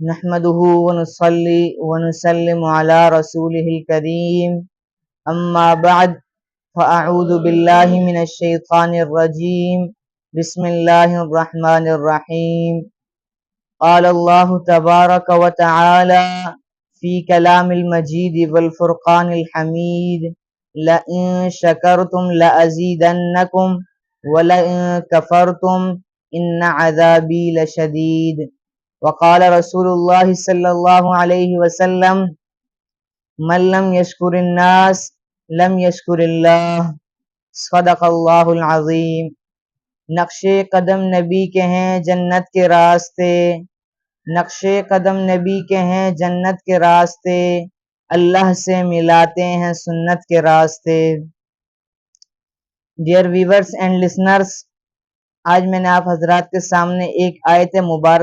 नहमदुहु व नुसल्ली व नुसल्लिमु अला रसूलिहिल करीम अम्मा बअद फ़अऊज़ु बिल्लाहि मिनश शैतानिर रजीम बिस्मिल्लाहिर रहमानिर रहीम क़ाल अल्लाहु तबारक व तआला फ़ी कलामिल मजीद वल फ़ुरक़ानिल हमीद लइन शकरतुम लअज़ीदन्नकुम व लइन कफ़रतुम इन्न अज़ाबी लशदीद वक़ाल रसूलुल्लाहि सल्लल्लाहु अलैहि वसल्लम मन लम यशकुरिन्नास लम यशकुरिल्लाह सदक़ल्लाहुल अज़ीम। नक्शे कदम नबी के हैं जन्नत के रास्ते, नक्शे कदम नबी के हैं जन्नत के रास्ते, अल्लाह से मिलाते हैं सुन्नत के रास्ते। डियर व्यूवर्स एंड लिसनर्स, आज मैंने आप हजरात के सामने एक आयत मुबारक